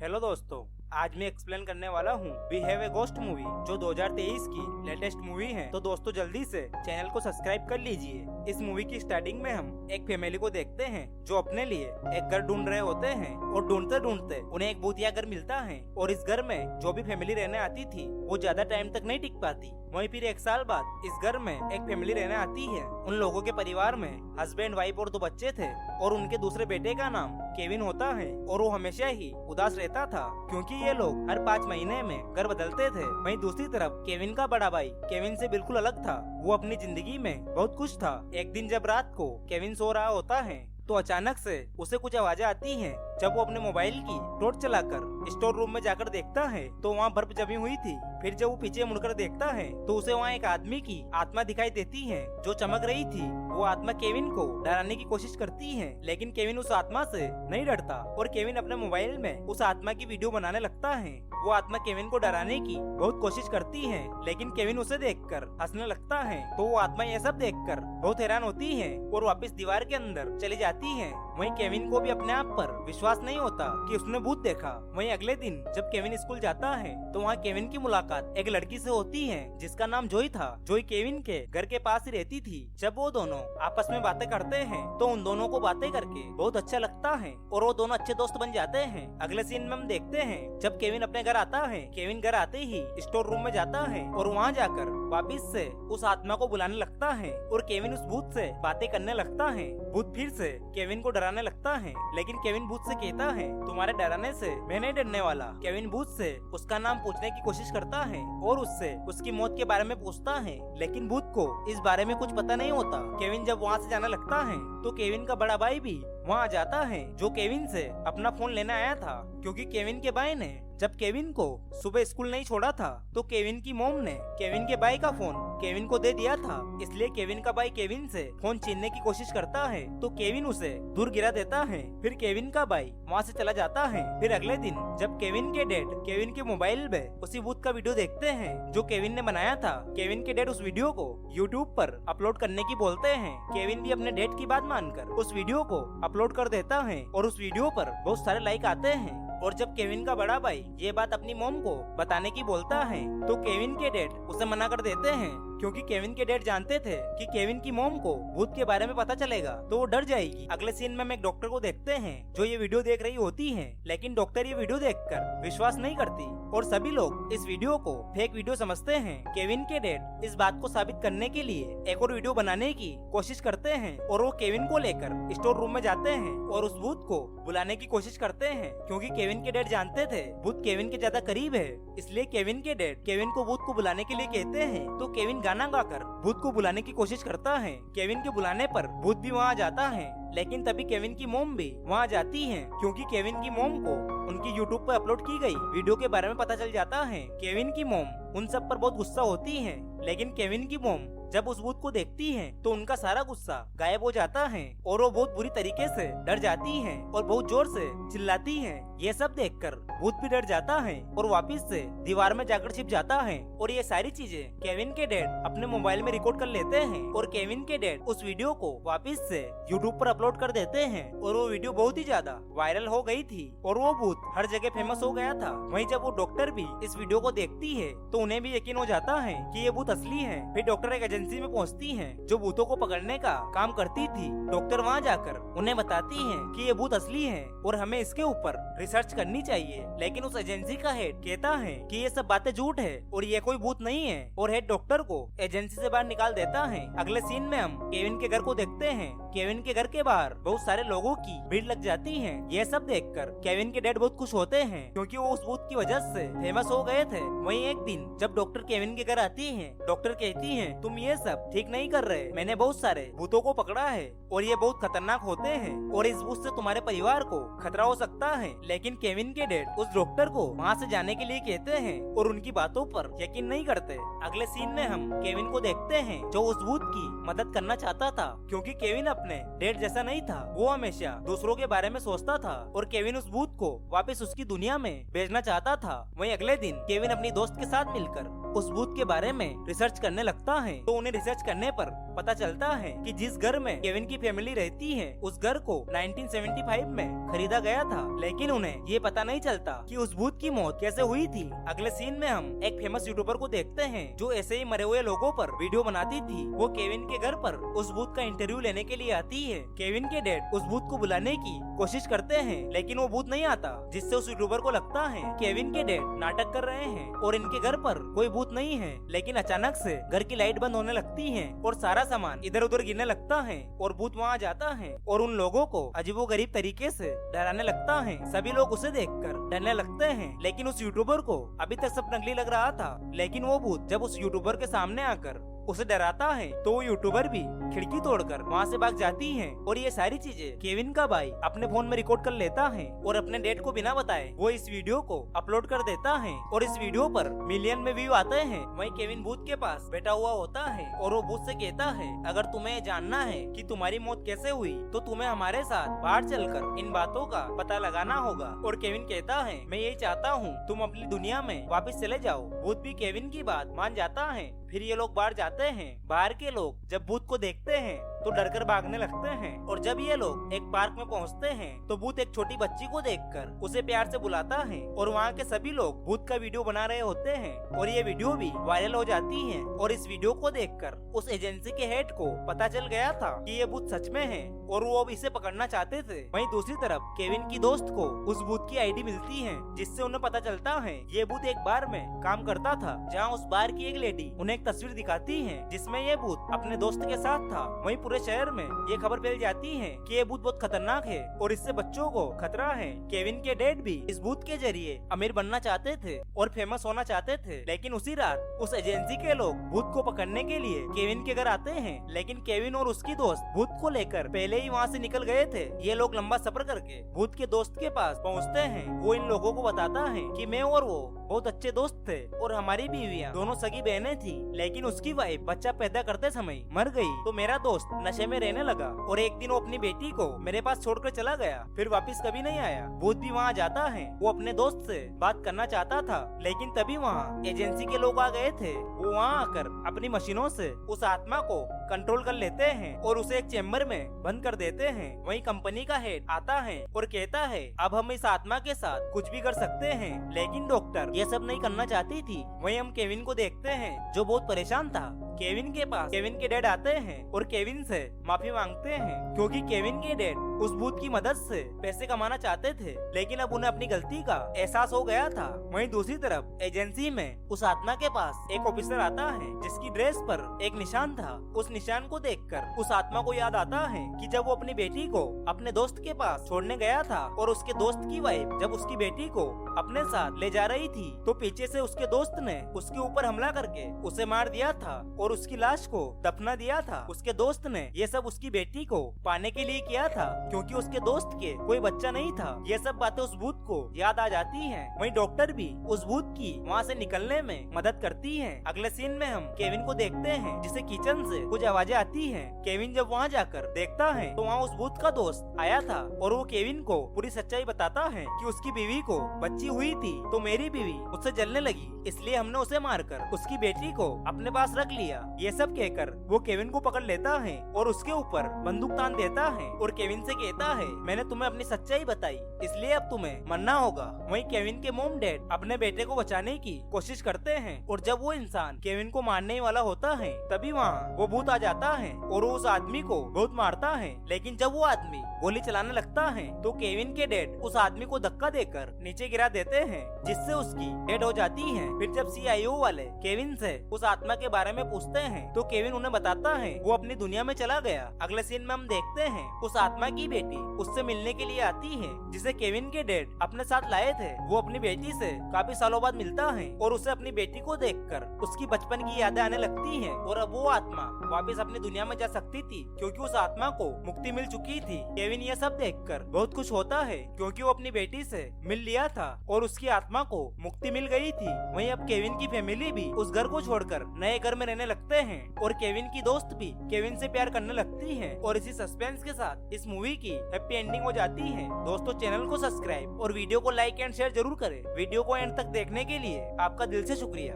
Hello दोस्तों, आज मैं एक्सप्लेन करने वाला हूँ we have a ghost movie, जो 2023 की लेटेस्ट मूवी है। तो दोस्तों जल्दी से चैनल को सब्सक्राइब कर लीजिए। इस मूवी की स्टार्टिंग में हम एक फैमिली को देखते हैं जो अपने लिए एक घर ढूंढ रहे होते हैं और ढूंढते ढूंढते उन्हें एक भूतिया घर मिलता है। और इस घर में जो भी फैमिली रहने आती थी वो ज्यादा टाइम तक नहीं टिक पाती। वहीं फिर 1 साल बाद इस घर में एक फैमिली रहने आती है। उन लोगों के परिवार में हस्बैंड, वाइफ और 2 बच्चे थे और उनके दूसरे बेटे का नाम केविन होता है और वो हमेशा ही उदास रहता था क्योंकि ये लोग हर 5 महीने में घर बदलते थे। वहीं दूसरी तरफ केविन का बड़ा भाई केविन से बिल्कुल अलग था। वो अपनी जिंदगी में बहुत खुश था। एक दिन जब रात को केविन सो रहा होता है तो अचानक से उसे कुछ आवाजें आती हैं। जब वो अपने मोबाइल की टॉर्च चलाकर स्टोर रूम में जाकर देखता है तो वहाँ बर्फ जमी हुई थी। फिर जब वो पीछे मुड़कर देखता है तो उसे वहाँ एक आदमी की आत्मा दिखाई देती है जो चमक रही थी। वो आत्मा केविन को डराने की कोशिश करती है, लेकिन केविन उस आत्मा से नहीं डरता और केविन अपने मोबाइल में उस आत्मा की वीडियो बनाने लगता है। वो आत्मा केविन को डराने की बहुत कोशिश करती है, लेकिन केविन उसे देखकर हंसने लगता है। तो वो आत्मा ये सब देखकर बहुत हैरान होती है और वापस दीवार के अंदर चली जाती है। वहीं केविन को भी अपने आप पर विश्वास नहीं होता कि उसने भूत देखा। वहीं अगले दिन जब केविन स्कूल जाता है तो वहाँ केविन की मुलाकात एक लड़की से होती है जिसका नाम जोई था। जोई केविन के घर के पास ही रहती थी। जब वो दोनों आपस में बातें करते हैं तो उन दोनों को बातें करके बहुत अच्छा लगता है और वो दोनों अच्छे दोस्त बन जाते हैं। अगले सीन में हम देखते हैं जब केविन अपने घर आता है। केविन घर आते ही स्टोर रूम में जाता है और वहाँ जाकर वापिस से उस आत्मा को बुलाने लगता है और केविन उस भूत से बातें करने लगता है। भूत फिर से केविन को डराने लगता है, लेकिन केविन भूत से कहता है तुम्हारे डराने से मैं नहीं डरने वाला। केविन भूत से उसका नाम पूछने की कोशिश करता है और उससे उसकी मौत के बारे में पूछता है, लेकिन भूत को इस बारे में कुछ पता नहीं होता। केविन जब वहाँ से जाने लगता है तो केविन का बड़ा भाई भी वहाँ जाता है जो केविन से अपना फोन लेने आया था, क्योंकि केविन के भाई ने जब केविन को सुबह स्कूल नहीं छोड़ा था तो केविन की मॉम ने केविन के भाई का फोन केविन को दे दिया था। इसलिए केविन का भाई केविन से फोन छीनने की कोशिश करता है तो केविन उसे दूर गिरा देता है। फिर केविन का भाई वहाँ से चला जाता है। फिर अगले दिन जब केविन के डैड केविन के मोबाइल में उसी भूत का वीडियो देखते हैं जो केविन ने बनाया था, केविन के डैड उस वीडियो को यूट्यूब पर अपलोड करने की बोलते हैं। केविन भी अपने डैड की बात मानकर उस वीडियो को अपलोड कर देता है और उस वीडियो पर बहुत सारे लाइक आते हैं। और जब केविन का बड़ा भाई ये बात अपनी मॉम को बताने की बोलता है तो केविन के डैड उसे मना कर देते हैं, क्योंकि केविन के डैड जानते थे कि केविन की मॉम को भूत के बारे में पता चलेगा तो वो डर जाएगी। अगले सीन में हम एक डॉक्टर को देखते हैं जो ये वीडियो देख रही होती है, लेकिन डॉक्टर ये वीडियो देखकर विश्वास नहीं करती और सभी लोग इस वीडियो को फेक वीडियो समझते हैं। केविन के डैड इस बात को साबित करने के लिए एक और वीडियो बनाने की कोशिश करते हैं और वो केविन को लेकर स्टोर रूम में जाते हैं और उस भूत को बुलाने की कोशिश करते हैं, क्योंकि केविन के डैड जानते थे भूत केविन के ज्यादा करीब है। इसलिए केविन के डैड केविन को भूत को बुलाने के लिए कहते हैं तो केविन गाना गाकर भूत को बुलाने की कोशिश करता है। केविन के बुलाने पर भूत भी वहाँ जाता है, लेकिन तभी केविन की मॉम भी वहाँ जाती है, क्योंकि केविन की मॉम को उनकी यूट्यूब पर अपलोड की गई वीडियो के बारे में पता चल जाता है। केविन की मॉम उन सब पर बहुत गुस्सा होती है, लेकिन केविन की मॉम जब उस भूत को देखती है तो उनका सारा गुस्सा गायब हो जाता है और वो बहुत बुरी तरीके से डर जाती है और बहुत जोर से चिल्लाती है। ये सब देखकर भूत भी डर जाता है और वापस से दीवार में जाकर छिप जाता है। और ये सारी चीजें केविन के डैड अपने मोबाइल में रिकॉर्ड कर लेते हैं और केविन के डैड उस वीडियो को वापस से यूट्यूब पर अपलोड कर देते हैं और वो वीडियो बहुत ही ज्यादा वायरल हो गई थी और वो भूत हर जगह फेमस हो गया था। वहीं जब वो डॉक्टर भी इस वीडियो को देखती है तो उन्हें भी यकीन हो जाता है कि ये भूत असली है। फिर डॉक्टर एक एजेंसी में पहुंचती है जो भूतों को पकड़ने का काम करती थी। डॉक्टर वहाँ जाकर उन्हें बताती है कि ये भूत असली है और हमें इसके ऊपर रिसर्च करनी चाहिए, लेकिन उस एजेंसी का हेड कहता है कि ये सब बातें झूठ है और ये कोई भूत नहीं है और हेड डॉक्टर को एजेंसी से बाहर निकाल देता है। अगले सीन में हम केविन के घर को देखते हैं। केविन के घर के बाहर बहुत सारे लोगों की भीड़ लग जाती है। ये सब देखकर केविन के डैड बहुत खुश होते हैं, क्योंकि वो उस भूत की वजह से फेमस हो गए थे। वहीं एक दिन जब डॉक्टर केविन के घर आती है, डॉक्टर कहती है तुम ये सब ठीक नहीं कर रहे, मैंने बहुत सारे भूतों को पकड़ा है और ये बहुत खतरनाक होते हैं और इस भूत से तुम्हारे परिवार को खतरा हो सकता है। लेकिन केविन के डैड उस डॉक्टर को वहाँ से जाने के लिए कहते हैं और उनकी बातों पर यकीन नहीं करते। अगले सीन में हम केविन को देखते हैं जो उस भूत की मदद करना चाहता था, क्योंकि केविन अपने डैड जैसा नहीं था। वो हमेशा दूसरों के बारे में सोचता था और केविन उस भूत को वापस उसकी दुनिया में भेजना चाहता था। वहीं अगले दिन केविन अपनी दोस्त के साथ मिलकर उस भूत के बारे में रिसर्च करने लगता है। तो उन्हें रिसर्च करने पर पता चलता है कि जिस घर में केविन की फैमिली रहती है उस घर को 1975 में खरीदा गया था, लेकिन उन्हें ये पता नहीं चलता कि उस भूत की मौत कैसे हुई थी। अगले सीन में हम एक फेमस यूट्यूबर को देखते हैं जो ऐसे ही मरे हुए लोगों पर वीडियो बनाती थी। वो केविन के घर पर उस भूत का इंटरव्यू लेने के लिए आती है। केविन के डैड उस भूत को बुलाने की कोशिश करते हैं, लेकिन वो भूत नहीं आता, जिससे उस यूट्यूबर को लगता है केविन के डैड नाटक कर रहे हैं और इनके घर पर कोई भूत नहीं है। लेकिन अचानक से घर की लाइट बंद होने लगती है और सारा सामान इधर उधर गिरने लगता है और भूत वहाँ जाता है और उन लोगों को अजीबोगरीब तरीके से डराने लगता है। सभी लोग उसे देखकर डरने लगते हैं, लेकिन उस यूट्यूबर को अभी तक सब नकली लग रहा था। लेकिन वो भूत जब उस यूट्यूबर के सामने आकर उसे डराता है तो वो यूट्यूबर भी खिड़की तोड़कर वहाँ से भाग जाती है। और ये सारी चीजें केविन का भाई अपने फोन में रिकॉर्ड कर लेता है और अपने डेट को बिना बताए वो इस वीडियो को अपलोड कर देता है और इस वीडियो पर मिलियन में व्यू आते हैं। वहीं केविन भूत के पास बैठा हुआ होता है और वो भूत से कहता है, अगर तुम्हें जानना है कि तुम्हारी मौत कैसे हुई तो तुम्हें हमारे साथ बाहर चलकर इन बातों का पता लगाना होगा। और केविन कहता है, मैं यही चाहता हूँ, तुम अपनी दुनिया में वापस चले जाओ। भूत भी केविन की बात मान जाता है। फिर ये लोग बाहर जाते हैं। बाहर के लोग जब भूत को देखते हैं तो डरकर भागने लगते हैं और जब ये लोग एक पार्क में पहुंचते हैं तो भूत एक छोटी बच्ची को देखकर उसे प्यार से बुलाता है और वहाँ के सभी लोग भूत का वीडियो बना रहे होते हैं और ये वीडियो भी वायरल हो जाती है। और इस वीडियो को देखकर उस एजेंसी के हेड को पता चल गया था कि ये भूत सच में है और वो अब इसे पकड़ना चाहते थे। वहीं दूसरी तरफ केविन की दोस्त को उस भूत की आईडी मिलती है, जिससे उन्हें पता चलता है ये भूत एक बार में काम करता था, जहाँ उस बार की एक लेडी उन्हें एक तस्वीर दिखाती है जिसमें ये भूत अपने दोस्त के साथ था। वहीं पूरे शहर में ये खबर फैल जाती है कि ये भूत बहुत खतरनाक है और इससे बच्चों को खतरा है। केविन के डैड भी इस भूत के जरिए अमीर बनना चाहते थे और फेमस होना चाहते थे, लेकिन उसी रात उस एजेंसी के लोग भूत को पकड़ने के लिए केविन के घर आते हैं। लेकिन केविन और उसकी दोस्त भूत को लेकर पहले ही वहाँ से निकल गए थे। ये लोग लंबा सफर करके भूत के दोस्त के पास पहुँचते हैं। वो इन लोगों को बताता है कि मैं और वो बहुत अच्छे दोस्त थे और हमारी बीवियाँ दोनों सगी बहनें थी, लेकिन उसकी वाइफ बच्चा पैदा करते समय मर गई तो मेरा दोस्त नशे में रहने लगा और एक दिन वो अपनी बेटी को मेरे पास छोड़कर चला गया, फिर वापस कभी नहीं आया। भूत भी वहाँ जाता है। वो अपने दोस्त से बात करना चाहता था, लेकिन तभी वहाँ एजेंसी के लोग आ गए थे। वो वहाँ आकर अपनी मशीनों से उस आत्मा को कंट्रोल कर लेते हैं और उसे एक चेम्बर में बंद कर देते हैं। वहीं कंपनी का हेड आता है और कहता है, अब हम इस आत्मा के साथ कुछ भी कर सकते हैं। लेकिन डॉक्टर ये सब नहीं करना चाहती थी। वहीं हम केविन को देखते हैं जो बहुत परेशान था। केविन के पास केविन के डैड आते हैं और केविन से माफी मांगते हैं, क्योंकि केविन के डैड उस भूत की मदद से पैसे कमाना चाहते थे, लेकिन अब उन्हें अपनी गलती का एहसास हो गया था। वहीं दूसरी तरफ एजेंसी में उस आत्मा के पास एक ऑफिसर आता है जिसकी ड्रेस पर एक निशान था। उस निशान को देखकर उस आत्मा को याद आता है कि जब वो अपनी बेटी को अपने दोस्त के पास छोड़ने गया था और उसके दोस्त की वाइफ जब उसकी बेटी को अपने साथ ले जा रही थी तो पीछे से उसके दोस्त ने उसके ऊपर हमला करके उसे मार दिया था और उसकी लाश को दफना दिया था। उसके दोस्त ने ये सब उसकी बेटी को पाने के लिए किया था, क्योंकि उसके दोस्त के कोई बच्चा नहीं था। ये सब बातें उस भूत को याद आ जाती हैं। वहीं डॉक्टर भी उस भूत की वहाँ से निकलने में मदद करती है। अगले सीन में हम केविन को देखते हैं जिसे किचन से कुछ आवाजें आती हैं। केविन जब वहाँ जाकर देखता है तो वहाँ उस भूत का दोस्त आया था और वो केविन को पूरी सच्चाई बताता है कि उसकी बीवी को बच्ची हुई थी तो मेरी बीवी उससे जलने लगी, इसलिए हमने उसे मारकर उसकी बेटी को अपने पास रख लिया। ये सब कहकर वो केविन को पकड़ लेता है और उसके ऊपर बंदूक तान देता है और केविन से कहता है, मैंने तुम्हें अपनी सच्चाई बताई, इसलिए अब तुम्हें मरना होगा। वहीं केविन के मॉम डैड अपने बेटे को बचाने की कोशिश करते हैं और जब वो इंसान केविन को मारने ही वाला होता है तभी वहाँ वो भूत आ जाता है और वो उस आदमी को बहुत मारता है। लेकिन जब वो आदमी गोली चलाने लगता है तो केविन के डैड उस आदमी को धक्का देकर नीचे गिरा देते हैं, जिससे उसकी डेड हो जाती है। फिर जब CIO वाले केविन से उस आत्मा के बारे में पूछते हैं तो केविन उन्हें बताता है वो अपनी दुनिया में चला गया। अगले सीन में हम देखते हैं उस आत्मा की बेटी उससे मिलने के लिए आती है, जिसे केविन के डैड अपने साथ लाए थे। वो अपनी बेटी से काफी सालों बाद मिलता है और उसे अपनी बेटी को देखकर उसकी बचपन की यादें आने लगती हैं और अब वो आत्मा वापस अपनी दुनिया में जा सकती थी, क्योंकि उस आत्मा को मुक्ति मिल चुकी थी। केविन ये सब देखकर बहुत खुश होता है, क्योंकि वो अपनी बेटी से मिल लिया था और उसकी आत्मा को मुक्ति मिल गई थी। वहीं अब केविन की फैमिली भी उस घर को छोड़कर नए घर में रहने लगते हैं और केविन की दोस्त भी केविन से प्यार करने लगती है। और इसी सस्पेंस के साथ इस मूवी की हैप्पी एंडिंग हो जाती है। दोस्तों, चैनल को सब्सक्राइब और वीडियो को लाइक एंड शेयर जरूर करें। वीडियो को एंड तक देखने के लिए आपका दिल से शुक्रिया।